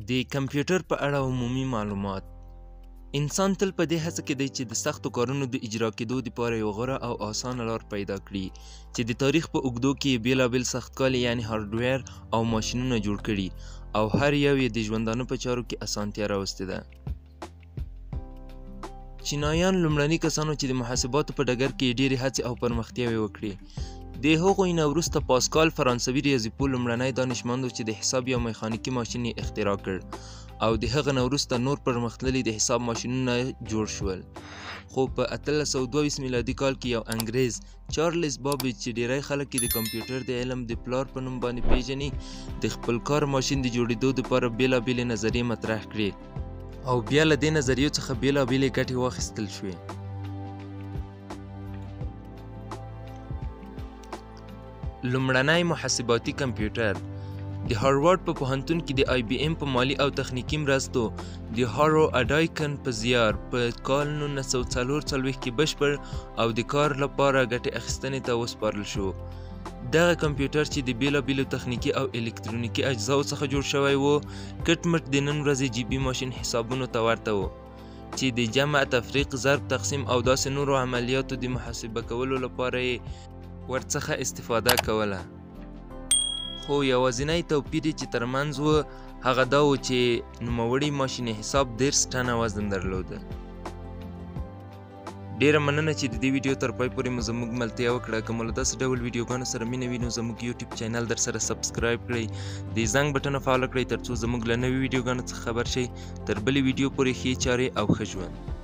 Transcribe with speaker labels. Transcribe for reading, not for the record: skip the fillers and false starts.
Speaker 1: د کمپیوټر په اړه عمومي معلومات. انسان تل په دې هڅه کې دی چې د سختو کارونو د اجرا کېدو لپاره یو غوره او اسانه لار پیدا کړي چې د تاریخ په اوږدو کې یې بېلابېل سختکالي یعنې هارډویر او ماشینونه جوړ کړي او هر یو یې د ژوندانه په چارو کې اسانتیا راوستې ده. چینایان لومړني کسانو چې د محاسباتو په ډګر کې ډېرې هڅې او پرمختیاوې وکړې. د هغوی نه وروسته پاسکال فرانسوي ریاضیپوه لومړنی دانشمند و چې د حساب یو میخانیکي ماشین یې اختراع کړ او د هغه نه وروسته نور پرمختللي د حساب ماشینونه جوړ شول. خو په 1822 میلادي کال کې یو انګریز چارلز بابیج چې ډیری خلک یې د کمپیوټر د علم د پلار په نوم باندې پیژني د خپل کار ماشین د جوړېدو لپاره بېلابېلې نظریې مطرح کړې او بیا له دې نظریو څخه بېلابېلې ګټې واخیستل شوې. لومړنی محاسباتي کمپیوټر د هاروارډ په پوهنتون کې د آی بي ام په مالي او تخنیکي مرستو د هارو اډایکن په زیار په کال 1944 کې بشپړ او د کار لپاره ګټې اخیستنې ته وسپارل شو. دغه کمپیوټر چې د بېلابېلو تخنیکي او الکترونیکي اجزاو څخه جوړ شوی و کټ مټ د نن ورځې جیبي ماشین حسابونو ته ورته و چې د جمع، تفریق، ضرب، تقسیم او داسې نورو عملیاتو د محاسبه کولو لپاره یې ورڅخه استفاده کوله. خو یوازینی توپیر چې ترمنځ و هغه دا و چې نوموړي ماشین حساب 10 ټنه وزن درلوده. ډیره مننه چې د دې ویډیو تر پای پورې مو زموږ ملتیا وکړه. که مو له داسې ډول ویډیوګانو سره مینه وي نو زموږ یوټیوب چینل در سره سبسکرایب کړئ، د زنګ بټن فعال کړئ ترڅو زموږ له نوي ویډیوګانو څخه خبر شئ. تر بلې ویډیو پورې ښې چارې او ښه ژوند.